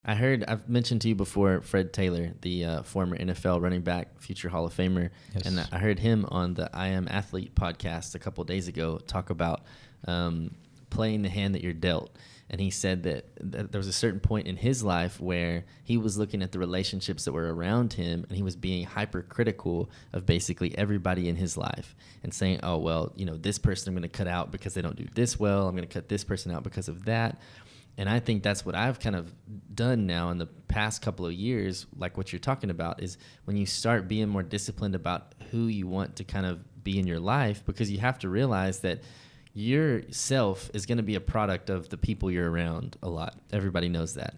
I've mentioned to you before Fred Taylor, the former NFL running back, future Hall of Famer. Yes. And I heard him on the I Am Athlete podcast a couple of days ago talk about playing the hand that you're dealt. And he said that there was a certain point in his life where he was looking at the relationships that were around him, and he was being hypercritical of basically everybody in his life and saying, oh, well, this person I'm going to cut out because they don't do this well. I'm going to cut this person out because of that. And I think that's what I've kind of done now in the past couple of years, like what you're talking about, is when you start being more disciplined about who you want to kind of be in your life, because you have to realize that yourself is going to be a product of the people you're around a lot. Everybody knows that.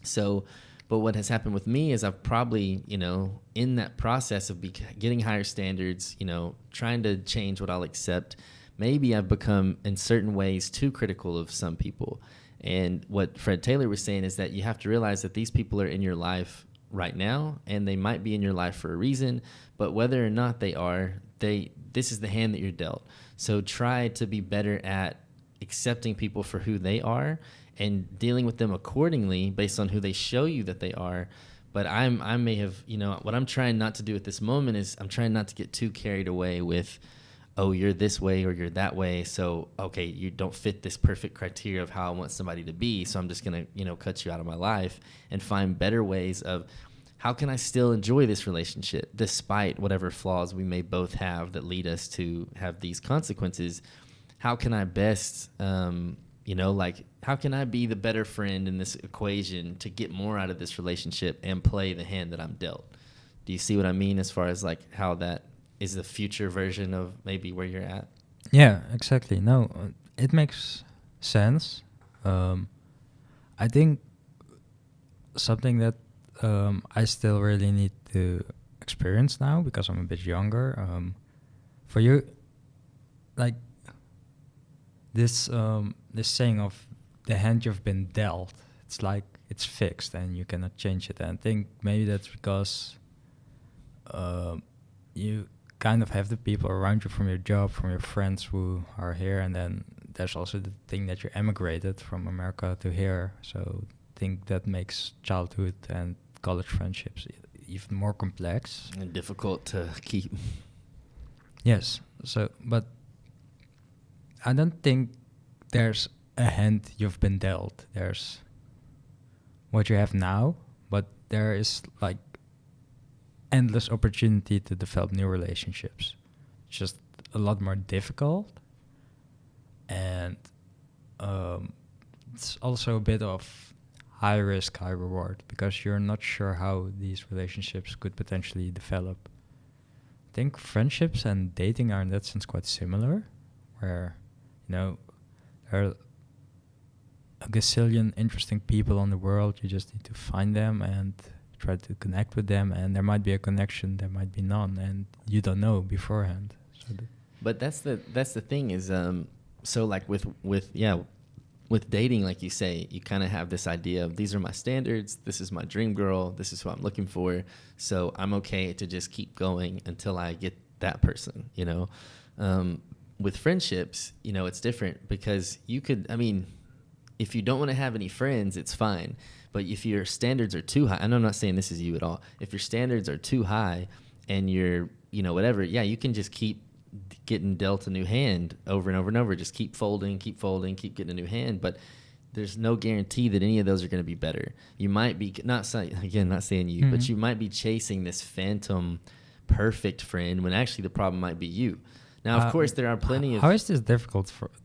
So, but what has happened with me is I've probably, in that process of getting higher standards, trying to change what I'll accept, maybe I've become in certain ways too critical of some people. And what Fred Taylor was saying is that you have to realize that these people are in your life right now, and they might be in your life for a reason, but whether or not they are, this is the hand that you're dealt. So try to be better at accepting people for who they are and dealing with them accordingly based on who they show you that they are. But I may have, what I'm trying not to do at this moment is I'm trying not to get too carried away with, oh, you're this way or you're that way. So, okay, you don't fit this perfect criteria of how I want somebody to be. So I'm just going to, cut you out of my life and find better ways of how can I still enjoy this relationship despite whatever flaws we may both have that lead us to have these consequences. How can I best, how can I be the better friend in this equation to get more out of this relationship and play the hand that I'm dealt? Do you see what I mean as far as like how that is the future version of maybe where you're at? Yeah, exactly. No, it makes sense. I think something that I still really need to experience now because I'm a bit younger. For you, like this saying of the hand you've been dealt, it's like it's fixed and you cannot change it. And I think maybe that's because you kind of have the people around you from your job, from your friends who are here, and then there's also the thing that you emigrated from America to here. So I think that makes childhood and college friendships even more complex and difficult to keep. Yes. So, but I don't think there's a hand you've been dealt. There's what you have now, but there is like endless opportunity to develop new relationships. It's just a lot more difficult, and it's also a bit of high risk, high reward, because you're not sure how these relationships could potentially develop. I think friendships and dating are in that sense quite similar, where, there are a gazillion interesting people on the world. You just need to find them and try to connect with them, and there might be a connection, there might be none, and you don't know beforehand. So but that's the thing is, so like with dating, like you say, you kind of have this idea of these are my standards, this is my dream girl, this is who I'm looking for, so I'm okay to just keep going until I get that person, With friendships, it's different because you could, if you don't want to have any friends, it's fine. But if your standards are too high, and I'm not saying this is you at all, if your standards are too high and you're, whatever, yeah, you can just keep getting dealt a new hand over and over and over. Just keep folding, keep getting a new hand. But there's no guarantee that any of those are going to be better. You might be, not saying you, but you might be chasing this phantom perfect friend when actually the problem might be you. Now, of course, there are plenty of... How is this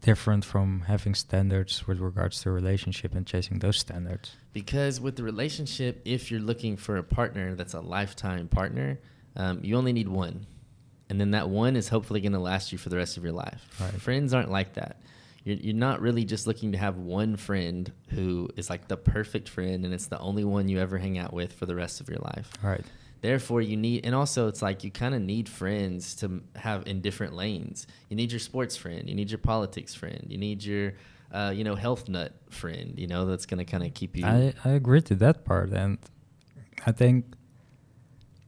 different from having standards with regards to a relationship and chasing those standards? Because with the relationship, if you're looking for a partner that's a lifetime partner, you only need one. And then that one is hopefully going to last you for the rest of your life. Right. Friends aren't like that. You're not really just looking to have one friend who is like the perfect friend and it's the only one you ever hang out with for the rest of your life. Right. Therefore, you need, and also it's like you kind of need friends to have in different lanes. You need your sports friend. You need your politics friend. You need your, health nut friend, that's going to kind of keep you. I agree to that part. And I think,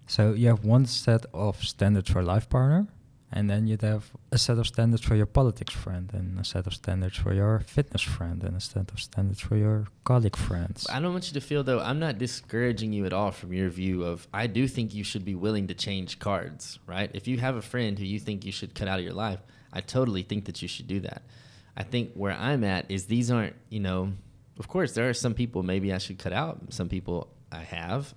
so you have one set of standards for a life partner, And then you'd have a set of standards for your politics friend, and a set of standards for your fitness friend, and a set of standards for your colleague friends. I don't want you to feel, though, I'm not discouraging you at all from your view of, I do think you should be willing to change cards, right? If you have a friend who you think you should cut out of your life, I totally think that you should do that. I think where I'm at is these aren't, of course, there are some people maybe I should cut out. Some people I have.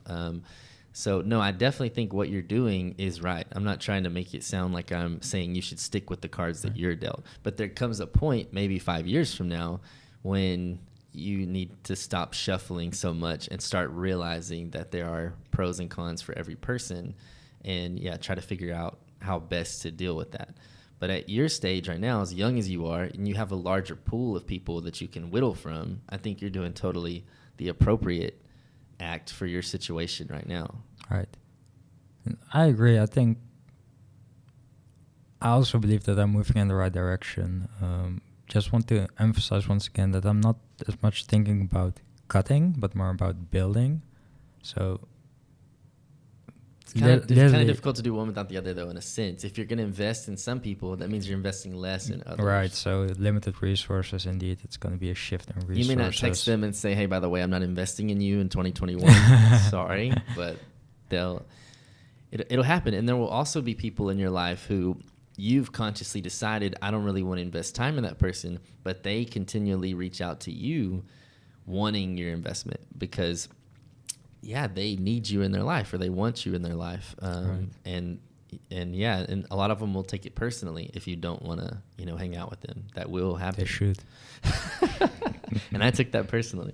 So, no, I definitely think what you're doing is right. I'm not trying to make it sound like I'm saying you should stick with the cards that you're dealt. But there comes a point, maybe 5 years from now, when you need to stop shuffling so much and start realizing that there are pros and cons for every person. And, try to figure out how best to deal with that. But at your stage right now, as young as you are, and you have a larger pool of people that you can whittle from, I think you're doing totally the appropriate act for your situation right now. Right. I agree. I think I also believe that I'm moving in the right direction. Just want to emphasize once again that I'm not as much thinking about cutting, but more about building. So it's kind of difficult to do one without the other, though, in a sense. If you're going to invest in some people, that means you're investing less in others. Right. So limited resources, indeed. It's going to be a shift in resources. You may not text them and say, hey, by the way, I'm not investing in you in 2021. Sorry. But it'll happen. And there will also be people in your life who you've consciously decided, I don't really want to invest time in that person, but they continually reach out to you wanting your investment because they need you in their life, or they want you in their life. Right. And a lot of them will take it personally if you don't want to, hang out with them. That will happen. They should. And I took that personally.